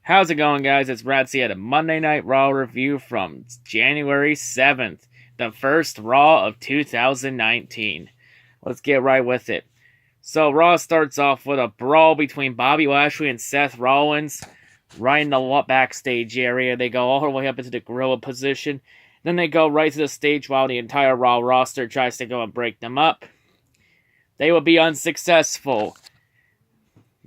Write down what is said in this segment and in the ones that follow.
How's it going, guys? It's C at a Monday Night Raw review from January 7th, the first Raw of 2019. Let's get right with it. So, Raw starts off with a brawl between Bobby Lashley and Seth Rollins right in the backstage area. They go all the way up into the gorilla position. Then they go right to the stage while the entire Raw roster tries to go and break them up. They will be unsuccessful.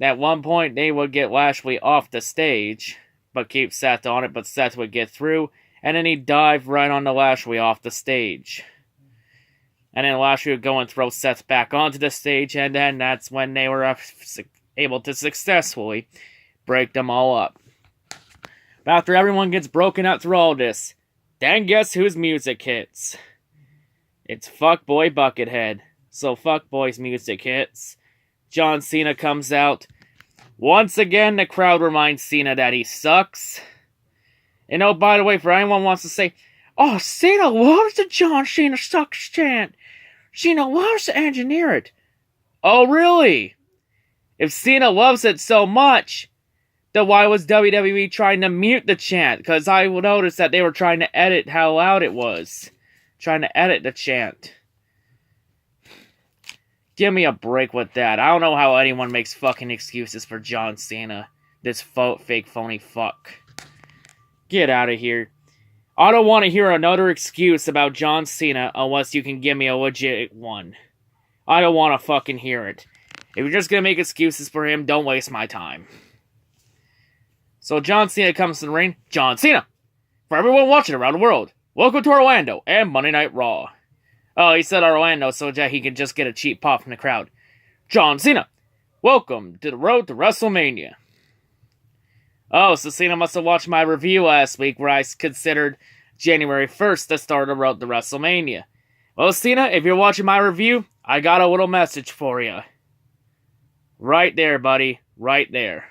At one point, they would get Lashley off the stage, but keep Seth on it, but Seth would get through, and then he'd dive right on the Lashley off the stage. And then Lashley would go and throw Seth back onto the stage, and then that's when they were able to successfully break them all up. But after everyone gets broken up through all this, then guess whose music hits? It's Fuckboy Buckethead. So Fuckboy's music hits. John Cena comes out. Once again, the crowd reminds Cena that he sucks. And oh, by the way, for anyone who wants to say, oh, Cena loves the John Cena sucks chant. Cena loves to engineer it. Oh, really? If Cena loves it so much, then why was WWE trying to mute the chant? Because I noticed that they were trying to edit how loud it was. Trying to edit the chant. Give me a break with that. I don't know how anyone makes fucking excuses for John Cena. This fake phony fuck. Get out of here. I don't want to hear another excuse about John Cena unless you can give me a legit one. I don't want to fucking hear it. If you're just gonna make excuses for him, don't waste my time. So John Cena comes to the ring. John Cena! For everyone watching around the world, welcome to Orlando and Monday Night Raw. Oh, he said Orlando so that he could just get a cheap pop from the crowd. John Cena, welcome to the road to WrestleMania. Oh, so Cena must have watched my review last week where I considered January 1st the start of the road to WrestleMania. Well, Cena, if you're watching my review, I got a little message for you. Right there, buddy. Right there.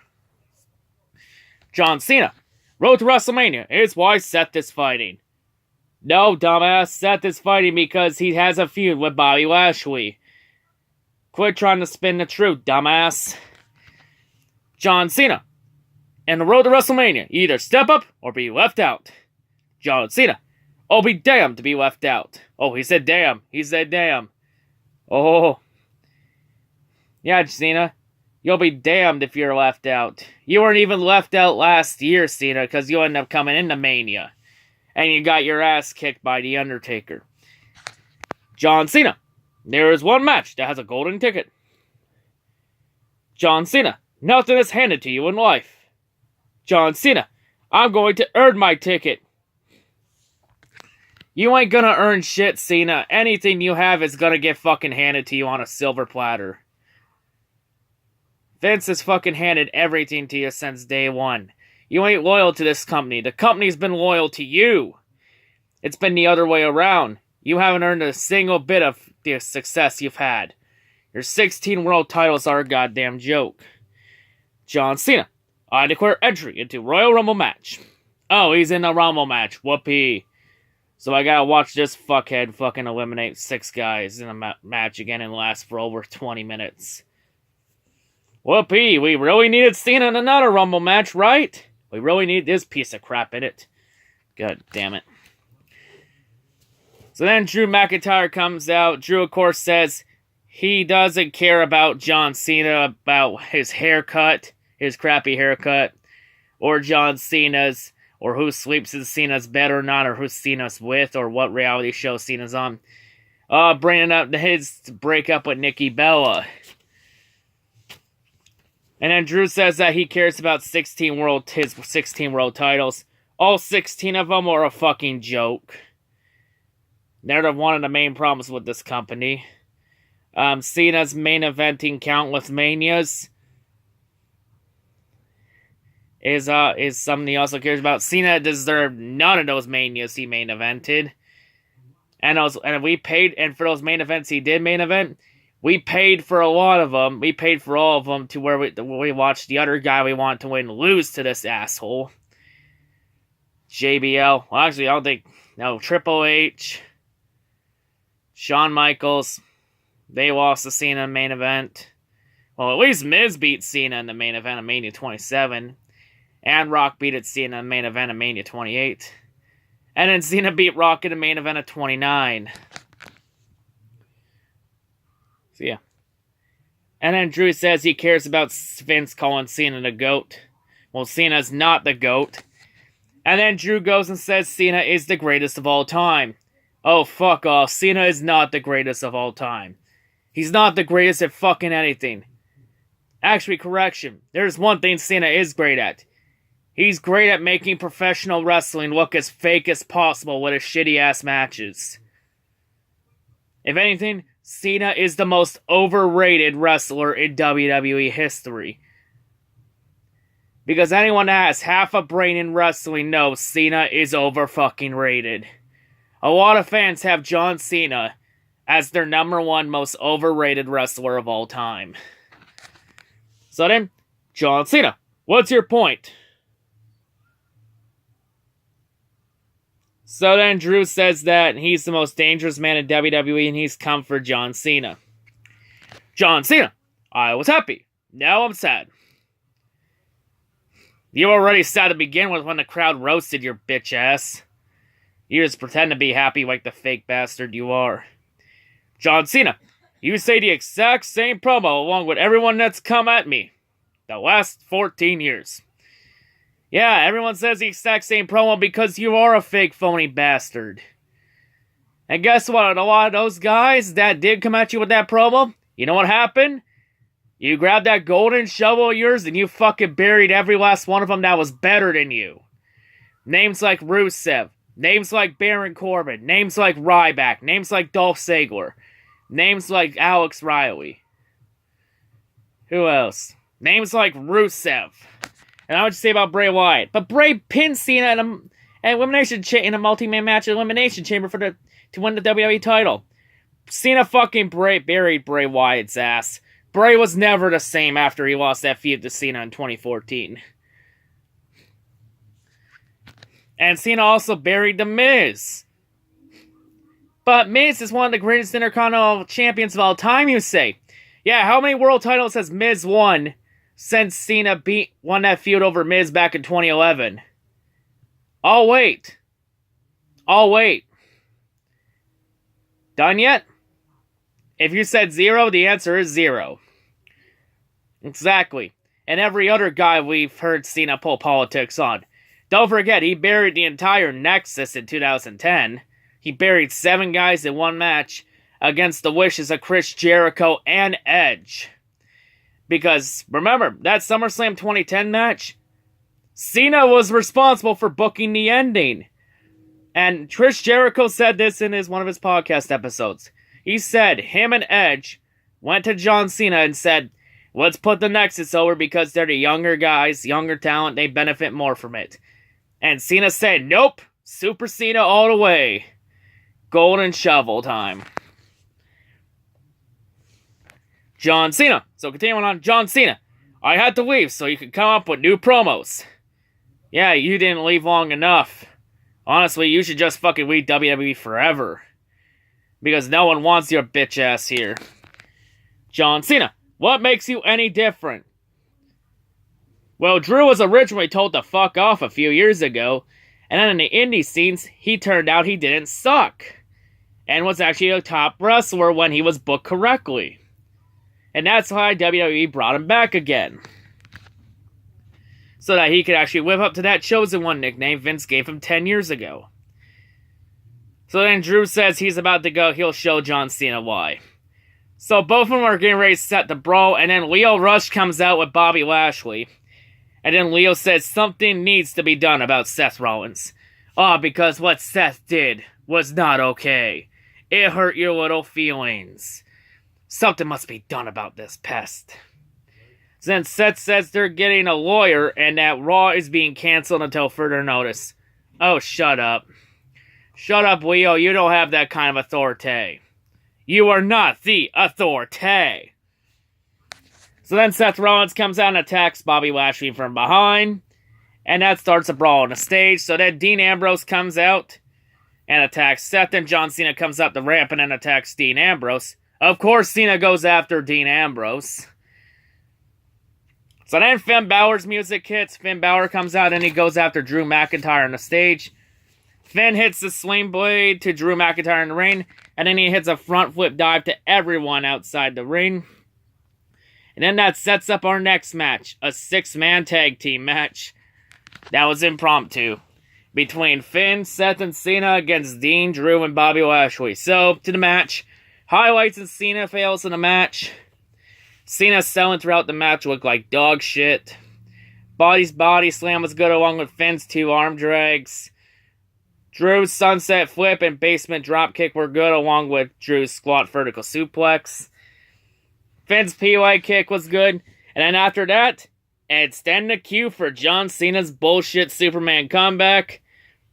John Cena, road to WrestleMania is why Seth is fighting. No, dumbass, Seth is fighting because he has a feud with Bobby Lashley. Quit trying to spin the truth, dumbass. John Cena, and the road to WrestleMania, either step up or be left out. John Cena, oh, be damned to be left out. Oh, he said damn. He said damn. Oh. Yeah, Cena, you'll be damned if you're left out. You weren't even left out last year, Cena, because you ended up coming into Mania. And you got your ass kicked by The Undertaker. John Cena, there is one match that has a golden ticket. John Cena, nothing is handed to you in life. John Cena, I'm going to earn my ticket. You ain't gonna earn shit, Cena. Anything you have is gonna get fucking handed to you on a silver platter. Vince has fucking handed everything to you since day one. You ain't loyal to this company. The company's been loyal to you. It's been the other way around. You haven't earned a single bit of the success you've had. Your 16 world titles are a goddamn joke. John Cena, I declare entry into Royal Rumble match. Oh, he's in a Rumble match. Whoopee. So I gotta watch this fuckhead fucking eliminate 6 guys in a match again and last for over 20 minutes. Whoopee, we really needed Cena in another Rumble match, right? We really need this piece of crap in it. God damn it. So then Drew McIntyre comes out. Drew, of course, says he doesn't care about John Cena, about his haircut, his crappy haircut, or John Cena's, or who sleeps in Cena's bed or not, or who Cena's with, or what reality show Cena's on. Bringing up his breakup with Nikki Bella. And then Drew says that he cares about his 16 world titles. All 16 of them are a fucking joke. They're one of the main problems with this company. Cena's main eventing countless manias is something he also cares about. Cena deserved none of those manias he main evented. And we paid, and for those main events he did main event, we paid for a lot of them. We paid for all of them to where we watched the other guy we want to win lose to this asshole. JBL. Well, actually, I don't think... No, Triple H. Shawn Michaels. They lost to Cena in the main event. Well, at least Miz beat Cena in the main event of Mania 27. And Rock beat Cena in the main event of Mania 28. And then Cena beat Rock in the main event of 29. So yeah. And then Drew says he cares about Vince calling Cena the GOAT. Well, Cena's not the GOAT. And then Drew goes and says Cena is the greatest of all time. Oh, fuck off. Cena is not the greatest of all time. He's not the greatest at fucking anything. Actually, correction. There's one thing Cena is great at. He's great at making professional wrestling look as fake as possible with his shitty-ass matches. If anything, Cena is the most overrated wrestler in WWE history. Because anyone that has half a brain in wrestling knows Cena is over-fucking-rated. A lot of fans have John Cena as their #1 most overrated wrestler of all time. So then, John Cena, what's your point? So then Drew says that he's the most dangerous man in WWE and he's come for John Cena. John Cena, I was happy. Now I'm sad. You were already sad to begin with when the crowd roasted your bitch ass. You just pretend to be happy like the fake bastard you are. John Cena, you say the exact same promo along with everyone that's come at me the last 14 years. Yeah, everyone says the exact same promo because you are a fake phony bastard. And guess what? A lot of those guys that did come at you with that promo, you know what happened? You grabbed that golden shovel of yours and you fucking buried every last one of them that was better than you. Names like Rusev. Names like Baron Corbin. Names like Ryback. Names like Dolph Ziggler. Names like Alex Riley. Who else? Names like Rusev. And I would say about Bray Wyatt. But Bray pinned Cena in an elimination in a multi-man match elimination chamber to win the WWE title. Cena fucking buried Bray Wyatt's ass. Bray was never the same after he lost that feud to Cena in 2014. And Cena also buried The Miz. But Miz is one of the greatest Intercontinental Champions of all time, you say. Yeah, how many world titles has Miz won since Cena won that feud over Miz back in 2011? I'll wait. Done yet? If you said 0, the answer is 0. Exactly. And every other guy we've heard Cena pull politics on. Don't forget, he buried the entire Nexus in 2010. He buried 7 guys in one match against the wishes of Chris Jericho and Edge. Because, remember, that SummerSlam 2010 match? Cena was responsible for booking the ending. And Chris Jericho said this in one of his podcast episodes. He said him and Edge went to John Cena and said, let's put the Nexus over because they're the younger guys, younger talent, they benefit more from it. And Cena said, nope, Super Cena all the way. Golden shovel time. John Cena. So continuing on, John Cena. I had to leave so you could come up with new promos. Yeah, you didn't leave long enough. Honestly, you should just fucking leave WWE forever. Because no one wants your bitch ass here. John Cena. What makes you any different? Well, Drew was originally told to fuck off a few years ago, and then in the indie scenes, he turned out he didn't suck, and was actually a top wrestler when he was booked correctly. And that's why WWE brought him back again. So that he could actually live up to that Chosen One nickname Vince gave him 10 years ago. So then Drew says he's about to go, he'll show John Cena why. So both of them are getting ready to set the brawl, and then Leo Rush comes out with Bobby Lashley. And then Leo says something needs to be done about Seth Rollins. Because what Seth did was not okay. It hurt your little feelings. Something must be done about this pest. So then Seth says they're getting a lawyer and that Raw is being canceled until further notice. Oh, shut up. Shut up, Leo. You don't have that kind of authority. You are not the authority. So then Seth Rollins comes out and attacks Bobby Lashley from behind. And that starts a brawl on the stage. So then Dean Ambrose comes out and attacks Seth. And John Cena comes up the ramp and then attacks Dean Ambrose. Of course, Cena goes after Dean Ambrose. So then Finn Balor's music hits. Finn Balor comes out and he goes after Drew McIntyre on the stage. Finn hits the sling blade to Drew McIntyre in the ring. And then he hits a front flip dive to everyone outside the ring. And then that sets up our next match. A 6-man tag team match. That was impromptu. Between Finn, Seth, and Cena against Dean, Drew, and Bobby Lashley. So, to the match. Highlights and Cena fails in the match. Cena selling throughout the match looked like dog shit. Body's body slam was good along with Finn's 2 arm drags. Drew's sunset flip and basement dropkick were good along with Drew's squat vertical suplex. Finn's PY kick was good. And then after that, extend the cue for John Cena's bullshit Superman comeback.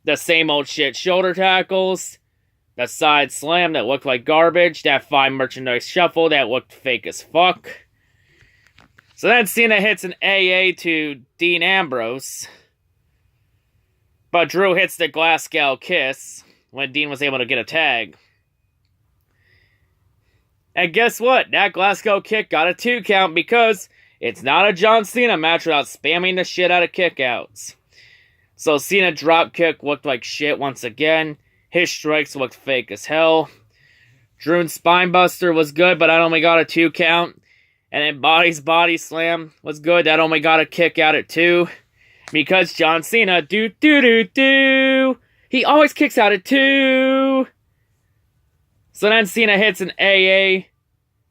The same old shit shoulder tackles. The side slam that looked like garbage. That 5 merchandise shuffle that looked fake as fuck. So then Cena hits an AA to Dean Ambrose. But Drew hits the Glasgow kiss when Dean was able to get a tag. And guess what? That Glasgow kick got a 2 count because it's not a John Cena match without spamming the shit out of kickouts. So Cena drop kick looked like shit once again. His strikes looked fake as hell. Drew's spinebuster was good, but that only got a 2 count. And then Body's body slam was good. That only got a kick out at 2. Because John Cena, he always kicks out at 2. So then Cena hits an AA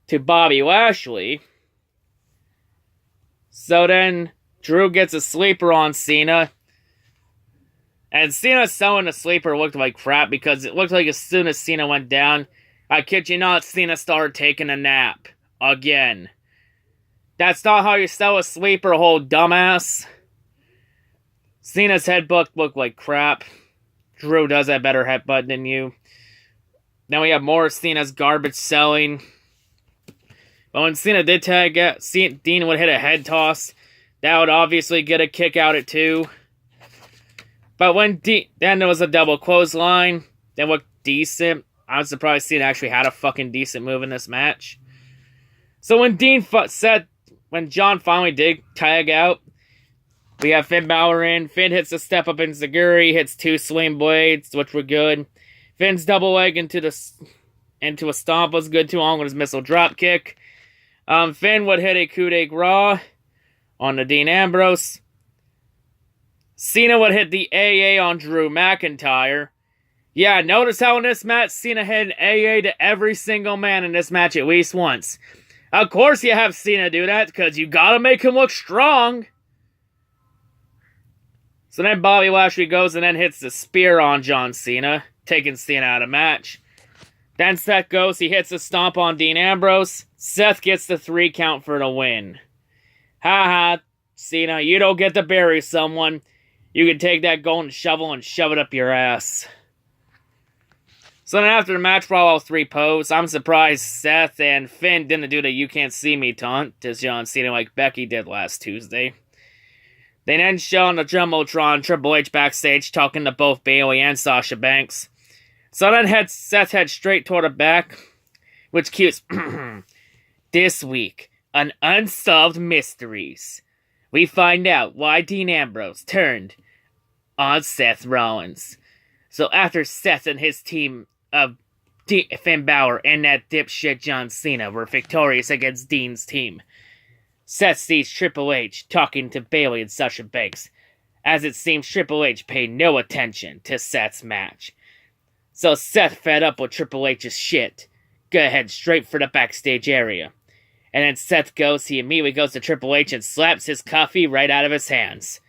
to Bobby Lashley. So then Drew gets a sleeper on Cena. And Cena selling the sleeper looked like crap because it looked like as soon as Cena went down, I kid you not, Cena started taking a nap. Again. That's not how you sell a sleeper, whole dumbass. Cena's headbutt looked like crap. Drew does have better headbutt than you. Then we have more Cena's garbage selling. But when Cena did tag out, Dean would hit a head toss. That would obviously get a kick out at 2. But when then there was a double clothesline. That looked decent. I was surprised Cena actually had a fucking decent move in this match. So when when John finally did tag out, we have Finn Balor in. Finn hits a step up in Zaguri, hits 2 sling blades, which were good. Finn's double leg into a stomp was good too, along with his missile drop kick. Finn would hit a coup de grace on the Dean Ambrose. Cena would hit the AA on Drew McIntyre. Yeah, notice how in this match, Cena hit an AA to every single man in this match at least once. Of course you have Cena do that, because you gotta make him look strong. So then Bobby Lashley goes and then hits the spear on John Cena, taking Cena out of match. Then Seth goes, he hits a stomp on Dean Ambrose. Seth gets the 3 count for the win. Haha, Cena, you don't get to bury someone. You can take that golden shovel and shove it up your ass. So then after the match, for all 3 pose, I'm surprised Seth and Finn didn't do the you can't see me taunt to John Cena like Becky did last Tuesday. They then show on the Jumbotron Triple H backstage talking to both Bayley and Sasha Banks. So then Seth heads straight toward the back, which cues this week, on Unsolved Mysteries. We find out why Dean Ambrose turned on Seth Rollins. So after Seth and his team of Finn Balor and that dipshit John Cena were victorious against Dean's team, Seth sees Triple H talking to Bayley and Sasha Banks, as it seems Triple H paid no attention to Seth's match. So Seth, fed up with Triple H's shit, go ahead straight for the backstage area. And then Seth he immediately goes to Triple H and slaps his coffee right out of his hands.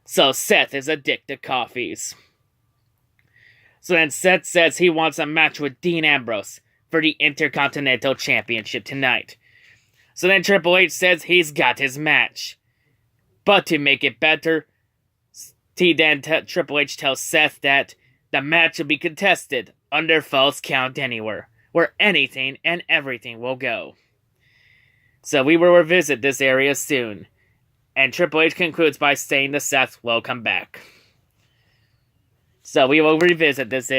So Seth is addicted to coffees. So then Seth says he wants a match with Dean Ambrose for the Intercontinental Championship tonight. So then Triple H says he's got his match. But to make it better, Triple H tells Seth that the match will be contested under Falls Count Anywhere, where anything and everything will go. So we will revisit this area soon. And Triple H concludes by saying to Seth, welcome back. So we will revisit this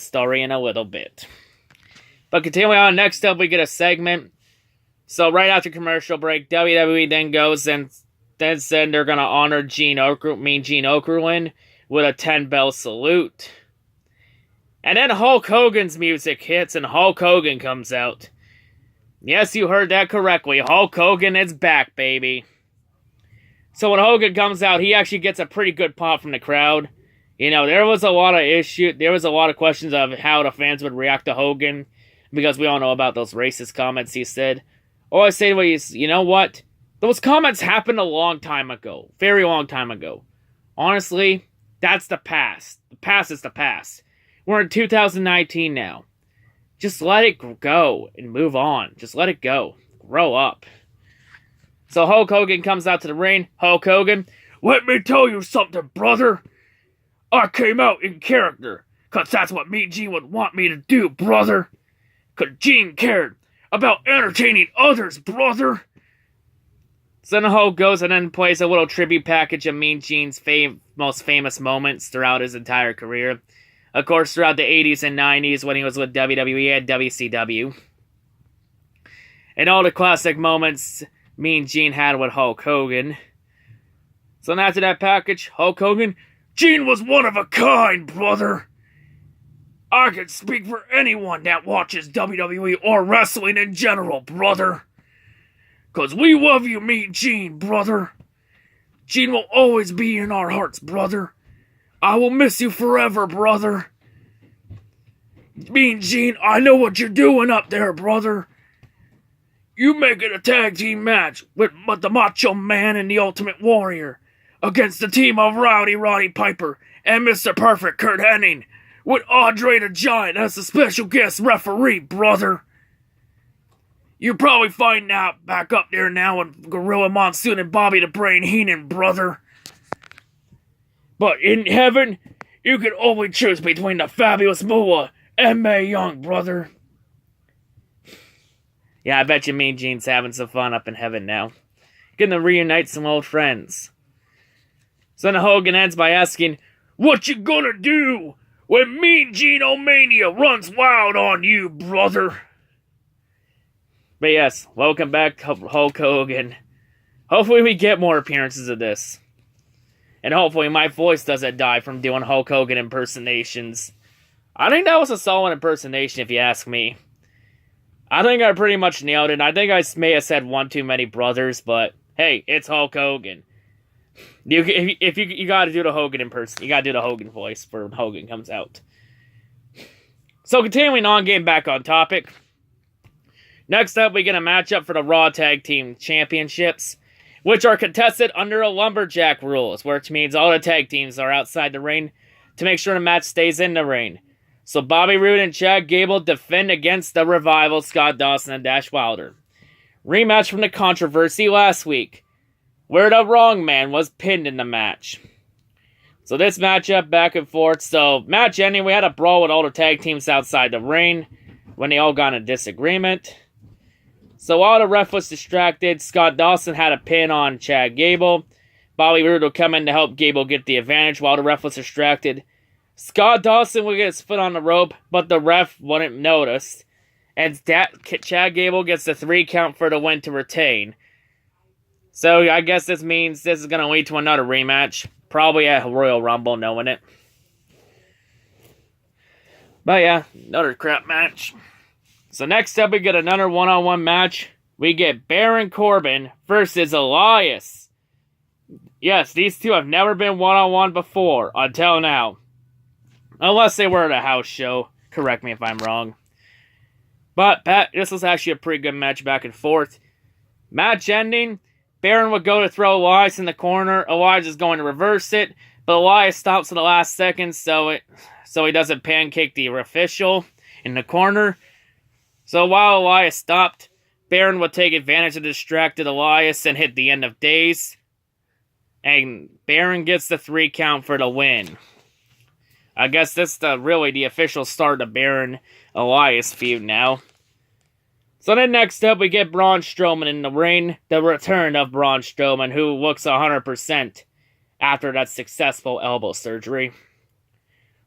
story in a little bit. But continuing on, next up we get a segment. So right after commercial break, WWE then goes and then said they're going to honor Mean Gene Okerlund with a 10-bell salute. And then Hulk Hogan's music hits and Hulk Hogan comes out. Yes, you heard that correctly. Hulk Hogan is back, baby. So when Hogan comes out, he actually gets a pretty good pop from the crowd. You know, there was a lot of questions of how the fans would react to Hogan, because we all know about those racist comments he said. All I say was, you know what? Those comments happened a long time ago. Very long time ago. Honestly, that's the past. The past is the past. We're in 2019 now. Just let it go and move on. Just let it go. Grow up. So Hulk Hogan comes out to the ring. Hulk Hogan, let me tell you something, brother. I came out in character, because that's what Mean Gene would want me to do, brother. Because Gene cared about entertaining others, brother. So then Hulk goes and then plays a little tribute package of Mean Gene's most famous moments throughout his entire career. Of course, throughout the 80s and 90s when he was with WWE and WCW. And all the classic moments Mean Gene had with Hulk Hogan. So then after that package, Hulk Hogan, Gene was one of a kind, brother. I can speak for anyone that watches WWE or wrestling in general, brother. 'Cause we love you, Mean Gene, brother. Gene will always be in our hearts, brother. I will miss you forever, brother. Mean Gene, I know what you're doing up there, brother. You make it a tag team match with the Macho Man and the Ultimate Warrior against the team of Rowdy Roddy Piper and Mr. Perfect Kurt Hennig with Andre the Giant as the special guest referee, brother. You're probably fighting out back up there now with Gorilla Monsoon and Bobby the Brain Heenan, brother. But in heaven, you can only choose between the Fabulous Moolah and Mae Young, brother. Yeah, I bet you Mean Gene's having some fun up in heaven now. Gonna reunite some old friends. So then Hogan ends by asking, what you gonna do when Mean Gene O'Mania runs wild on you, brother? But yes, welcome back, Hulk Hogan. Hopefully we get more appearances of this. And hopefully my voice doesn't die from doing Hulk Hogan impersonations. I think that was a solid impersonation if you ask me. I think I pretty much nailed it. I think I may have said one too many brothers, but hey, it's Hulk Hogan. If you gotta do the Hogan impersonation, you gotta do the Hogan voice for when Hogan comes out. So continuing on, getting back on topic. Next up, we get a matchup for the Raw Tag Team Championships, which are contested under a lumberjack rules, which means all the tag teams are outside the ring to make sure the match stays in the ring. So Bobby Roode and Chad Gable defend against the Revival, Scott Dawson and Dash Wilder. Rematch from the controversy last week, where the wrong man was pinned in the match. So this matchup back and forth. So match ending, we had a brawl with all the tag teams outside the ring when they all got in a disagreement. So while the ref was distracted, Scott Dawson had a pin on Chad Gable. Bobby Roode will come in to help Gable get the advantage while the ref was distracted. Scott Dawson will get his foot on the rope, but the ref wouldn't notice. And Chad Gable gets the 3 count for the win to retain. So I guess this means this is going to lead to another rematch. Probably at Royal Rumble, knowing it. But yeah, another crap match. So next up, we get another one-on-one match. We get Baron Corbin versus Elias. Yes, these two have never been one-on-one before, until now. Unless they were at a house show. Correct me if I'm wrong. But this was actually a pretty good match back and forth. Match ending, Baron would go to throw Elias in the corner. Elias is going to reverse it, but Elias stops in the last second so he doesn't pancake the official in the corner. So while Elias stopped, Baron would take advantage of the distracted Elias and hit the end of days. And Baron gets the 3 count for the win. I guess this is really the official start of Baron-Elias feud now. So then next up, we get Braun Strowman in the ring. The return of Braun Strowman, who looks 100% after that successful elbow surgery.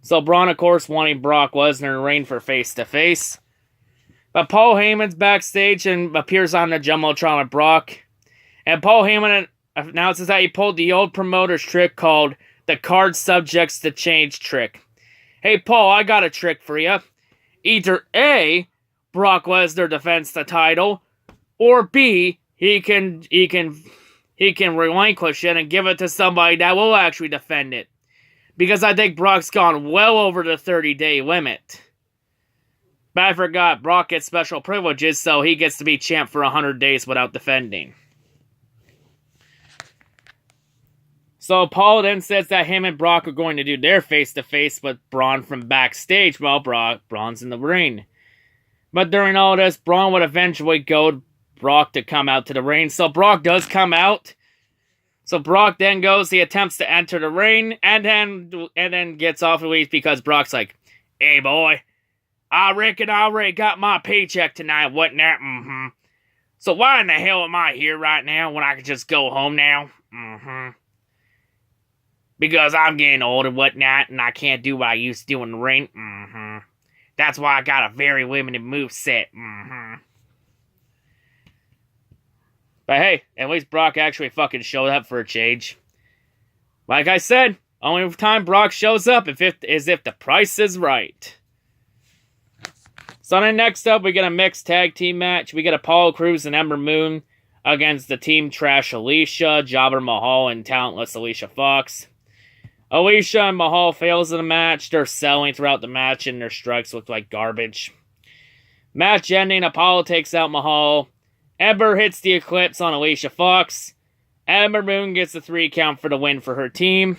So Braun, of course, wanting Brock Lesnar in the ring for face-to-face. But Paul Heyman's backstage and appears on the Jumbotron with Brock. And Paul Heyman announces that he pulled the old promoter's trick called the card subjects to change trick. Hey, Paul, I got a trick for you. Either A, Brock Lesnar defends the title, or B, he can relinquish it and give it to somebody that will actually defend it. Because I think Brock's gone well over the 30-day limit. But I forgot, Brock gets special privileges, so he gets to be champ for 100 days without defending. So Paul then says that him and Brock are going to do their face-to-face with Braun from backstage while Braun's in the ring. But during all this, Braun would eventually goad Brock to come out to the ring. So Brock does come out. So Brock then goes, he attempts to enter the ring, and then gets off and leaves because Brock's like, hey boy, I reckon I already got my paycheck tonight, wasn't that? Mm-hmm. So why in the hell am I here right now when I can just go home now? Mm-hmm. Because I'm getting old and whatnot, and I can't do what I used to do in the ring. Mm-hmm. That's why I got a very limited moveset. Mm-hmm. But hey, at least Brock actually fucking showed up for a change. Like I said, only time Brock shows up is if the price is right. So then next up, we get a mixed tag team match. We get Apollo Crews and Ember Moon against the Team Trash Alicia, Jobber Mahal, and talentless Alicia Fox. Alicia and Mahal fails in the match. They're selling throughout the match, and their strikes look like garbage. Match ending, Apollo takes out Mahal. Ember hits the Eclipse on Alicia Fox. Ember Moon gets a 3 count for the win for her team.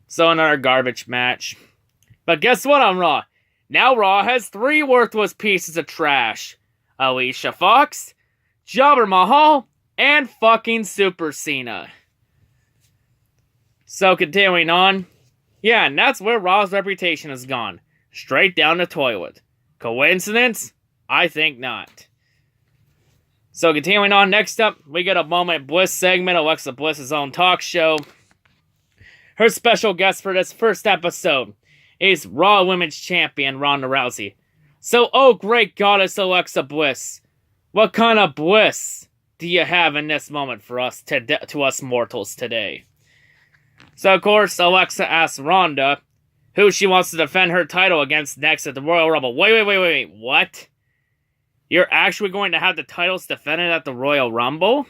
So another garbage match. But guess what on Raw? Now Raw has 3 worthless pieces of trash. Alicia Fox, Jobber Mahal, and fucking Super Cena. So continuing on. Yeah, and that's where Raw's reputation has gone. Straight down the toilet. Coincidence? I think not. So continuing on, next up, we get a Moment Bliss segment, Alexa Bliss's own talk show. Her special guest for this first episode is Raw Women's Champion Ronda Rousey. So, oh great goddess Alexa Bliss, what kind of bliss do you have in this moment for us, to us mortals today? So, of course, Alexa asks Ronda who she wants to defend her title against next at the Royal Rumble. Wait, what? You're actually going to have the titles defended at the Royal Rumble?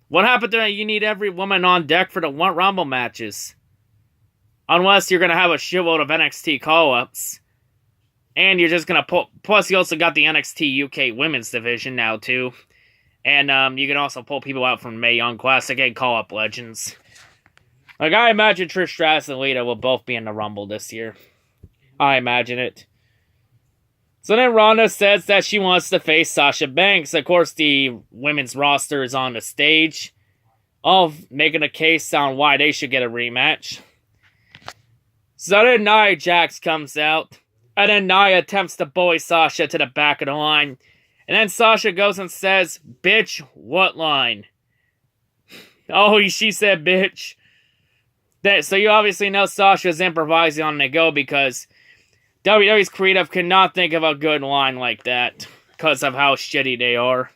What happened to you need every woman on deck for the Rumble matches? Unless you're going to have a shitload of NXT call-ups. And you're just going to plus you also got the NXT UK Women's Division now, too. And you can also pull people out from Mae Young Classic and call-up legends. Like, I imagine Trish Stratus and Lita will both be in the Rumble this year. I imagine it. So then Ronda says that she wants to face Sasha Banks. Of course, the women's roster is on the stage, all making a case on why they should get a rematch. So then Nia Jax comes out, and then Nia attempts to bully Sasha to the back of the line. And then Sasha goes and says, bitch, what line? Oh, she said bitch. So you obviously know Sasha's improvising on the go because WWE's creative could not think of a good line like that because of how shitty they are.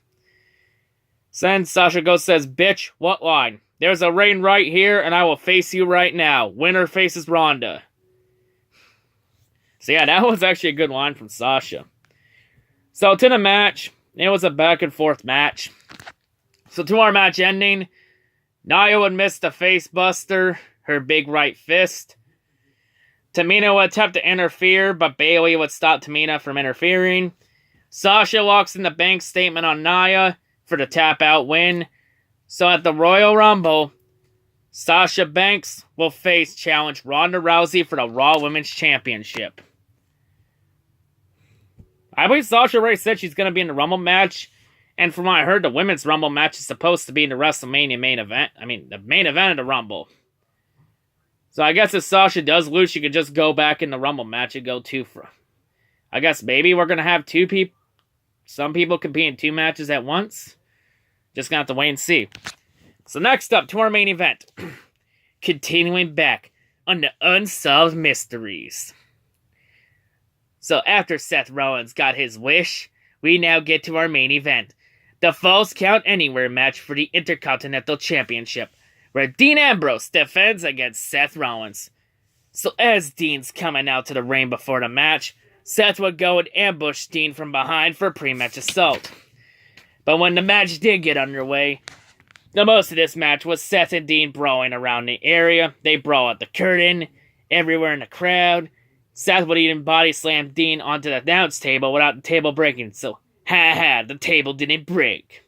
So then Sasha goes says, bitch, what line? There's a ring right here and I will face you right now. Winner faces Ronda. So yeah, that was actually a good line from Sasha. So to the match, it was a back and forth match. So to our match ending, Nia would miss the face buster, her big right fist. Tamina would attempt to interfere, but Bayley would stop Tamina from interfering. Sasha locks in the bank statement on Nia for the tap-out win. So at the Royal Rumble, Sasha Banks will challenge Ronda Rousey for the Raw Women's Championship. I believe Sasha already said she's going to be in the Rumble match. And from what I heard, the Women's Rumble match is supposed to be in the WrestleMania main event. I mean, the main event of the Rumble. So I guess if Sasha does lose, she could just go back in the Rumble match and go 2 for... I guess maybe we're going to have some people compete in 2 matches at once. Just going to have to wait and see. So next up to our main event. Continuing back on the Unsolved Mysteries. So after Seth Rollins got his wish, we now get to our main event. the Falls Count Anywhere match for the Intercontinental Championship, where Dean Ambrose defends against Seth Rollins. So as Dean's coming out to the ring before the match, Seth would go and ambush Dean from behind for a pre-match assault. But when the match did get underway, the most of this match was Seth and Dean brawling around the area. They brawl at the curtain, everywhere in the crowd. Seth would even body slam Dean onto the announce table without the table breaking, so the table didn't break.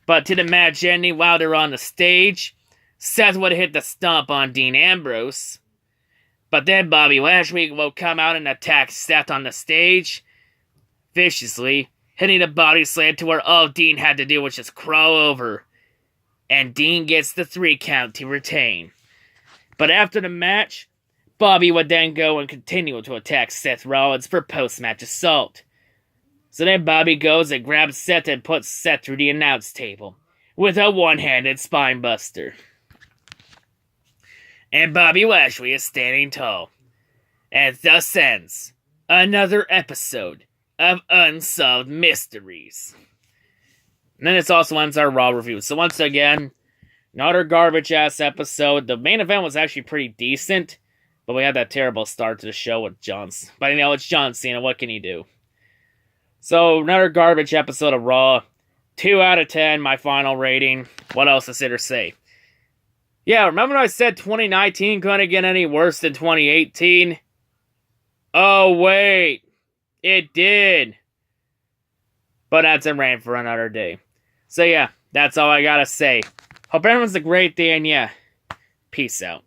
But to the match ending, while they're on the stage, Seth would hit the stomp on Dean Ambrose. But then Bobby Lashley will come out and attack Seth on the stage viciously, hitting a body slam to where all Dean had to do was just crawl over. And Dean gets the 3 count to retain. But after the match, Bobby would then go and continue to attack Seth Rollins for post-match assault. So then Bobby goes and grabs Seth and puts Seth through the announce table with a one-handed spine buster. And Bobby Lashley is standing tall. And thus ends another episode of Unsolved Mysteries. And then this also ends our Raw review. So once again, another garbage-ass episode. The main event was actually pretty decent, but we had that terrible start to the show with John's. But you know, it's John Cena. What can he do? So, another garbage episode of Raw. 2 out of 10, my final rating. What else is there to say? Yeah, remember I said 2019 couldn't get any worse than 2018? Oh, wait. It did. But that's a rant for another day. So yeah, that's all I gotta say. Hope everyone's a great day, and yeah, peace out.